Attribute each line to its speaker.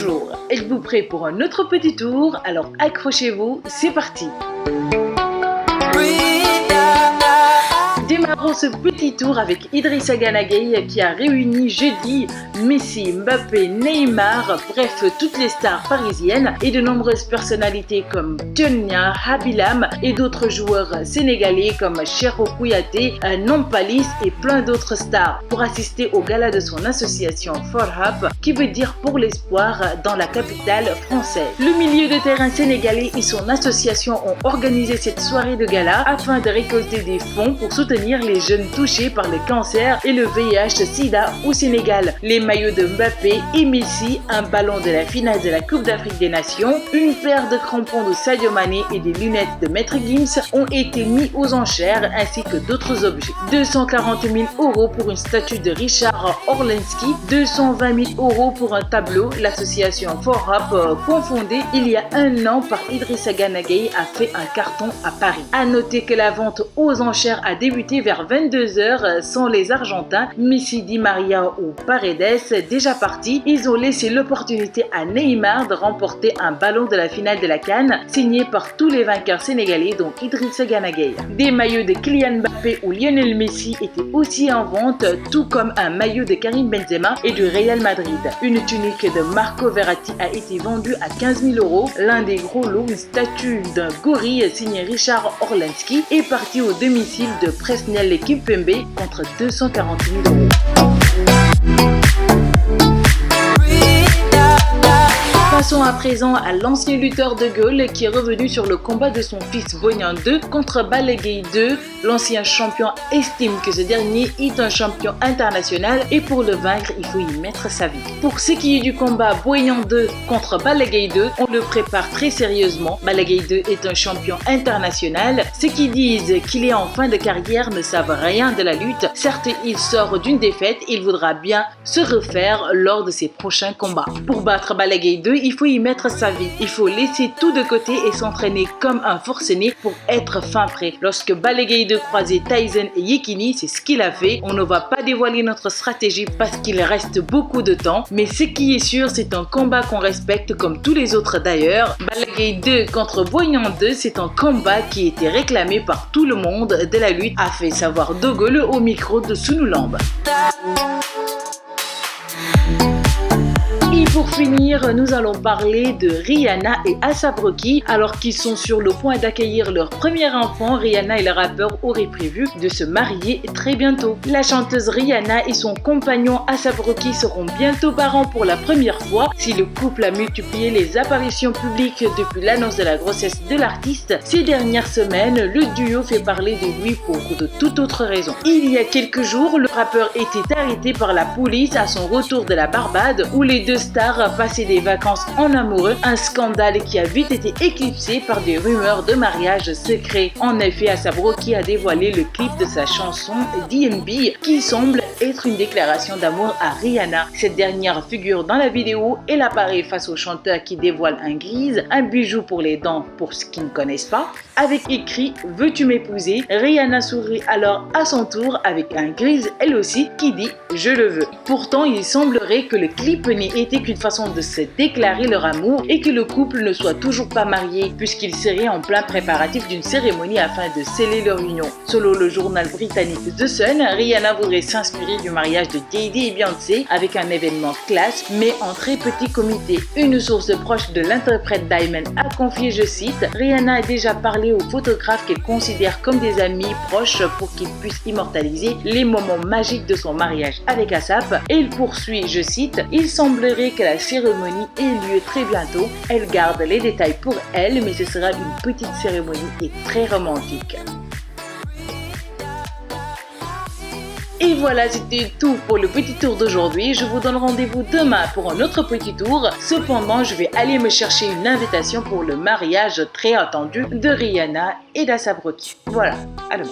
Speaker 1: Bonjour, êtes-vous prêts pour un autre petit tour? Alors accrochez-vous, c'est parti! Démarrons ce petit tour avec Idrissa Gana Gueye qui a réuni jeudi Messi, Mbappé, Neymar, bref toutes les stars parisiennes et de nombreuses personnalités comme Tionia, Habilam et d'autres joueurs sénégalais comme Cheikhou Kouyaté, Nampalys et plein d'autres stars pour assister au gala de son association ForHap qui veut dire pour l'espoir dans la capitale française. Le milieu de terrain sénégalais et son association ont organisé cette soirée de gala afin de récolter des fonds pour soutenir les jeunes touchés par le cancer et le VIH/SIDA au Sénégal. Les maillots de Mbappé et Messi, un ballon de la finale de la Coupe d'Afrique des Nations, une paire de crampons de Sadio Mané et des lunettes de Maître Gims ont été mis aux enchères ainsi que d'autres objets. 240 000 € pour une statue de Richard Orlinski, 220 000 € pour un tableau. L'association ForHap, confondée il y a un an par Idrissa Gana Gueye, a fait un carton à Paris. À noter que la vente aux enchères a débuté vers 22 h sans les Argentins Messi, Di Maria ou Paredes déjà partis. Ils ont laissé l'opportunité à Neymar de remporter un ballon de la finale de la CAN signé par tous les vainqueurs sénégalais dont Idrissa Gana Gueye. Des maillots de Kylian Mbappé ou Lionel Messi étaient aussi en vente, tout comme un maillot de Karim Benzema et du Real Madrid. Une tunique de Marco Verratti a été vendue à 15 000 €. L'un des gros lots, une statue d'un gorille signé Richard Orlinski, est parti au domicile de Presnel Kimpembe contre 240 000 €. Passons à présent à l'ancien lutteur de Gaulle qui est revenu sur le combat de son fils Boignan II contre Balla Gaye II. L'ancien champion estime que ce dernier est un champion international et pour le vaincre, il faut y mettre sa vie. Pour ce qui est du combat Boignan II contre Balla Gaye II, on le prépare très sérieusement. Balla Gaye II est un champion international. Ceux qui disent qu'il est en fin de carrière ne savent rien de la lutte. Certes, il sort d'une défaite, il voudra bien se refaire lors de ses prochains combats. Pour battre Balla Gaye II, il faut y mettre sa vie. Il faut laisser tout de côté et s'entraîner comme un forcené pour être fin prêt. Lorsque Balla Gaye II croisait Tyson et Yekini, c'est ce qu'il a fait. On ne va pas dévoiler notre stratégie parce qu'il reste beaucoup de temps. Mais ce qui est sûr, c'est un combat qu'on respecte comme tous les autres d'ailleurs. Balla Gaye II contre Boignan II, c'est un combat qui était réclamé par tout le monde de la lutte, a fait savoir Dogol au micro de Sunulamb. Et pour finir, nous allons parler de Rihanna et A$AP Rocky. Alors qu'ils sont sur le point d'accueillir leur premier enfant, Rihanna et le rappeur auraient prévu de se marier très bientôt. La chanteuse Rihanna et son compagnon A$AP Rocky seront bientôt parents pour la première fois. Si le couple a multiplié les apparitions publiques depuis l'annonce de la grossesse de l'artiste, ces dernières semaines, le duo fait parler de lui pour de toute autre raison. Il y a quelques jours, le rappeur était arrêté par la police à son retour de la Barbade où les deux stars passaient des vacances en amoureux, un scandale qui a vite été éclipsé par des rumeurs de mariage secret. En effet, A$AP Rocky a dévoilé le clip de sa chanson DMB qui semble être une déclaration d'amour à Rihanna. Cette dernière figure dans la vidéo, elle apparaît face au chanteur qui dévoile un grise, un bijou pour les dents pour ceux qui ne connaissent pas, avec écrit « Veux-tu m'épouser ?» Rihanna sourit alors à son tour avec un grise elle aussi qui dit « Je le veux ». Pourtant, il semblerait que le clip n'ait été qu'une façon de se déclarer leur amour et que le couple ne soit toujours pas marié puisqu'il serait en plein préparatif d'une cérémonie afin de sceller leur union. Selon le journal britannique The Sun, Rihanna voudrait s'inspirer du mariage de Jay-Z et Beyoncé avec un événement classe mais en très petit comité. Une source proche de l'interprète Diamond a confié, je cite, « Rihanna a déjà parlé aux photographes qu'elle considère comme des amis proches pour qu'ils puissent immortaliser les moments magiques de son mariage avec A$AP. » Et il poursuit, je cite, « Il semblerait que la cérémonie ait lieu très bientôt. Elle garde les détails pour elle, mais ce sera une petite cérémonie et très romantique. » Et voilà, c'était tout pour le petit tour d'aujourd'hui. Je vous donne rendez-vous demain pour un autre petit tour. Cependant, je vais aller me chercher une invitation pour le mariage très attendu de Rihanna et d'A$AP Rocky. Voilà, à demain.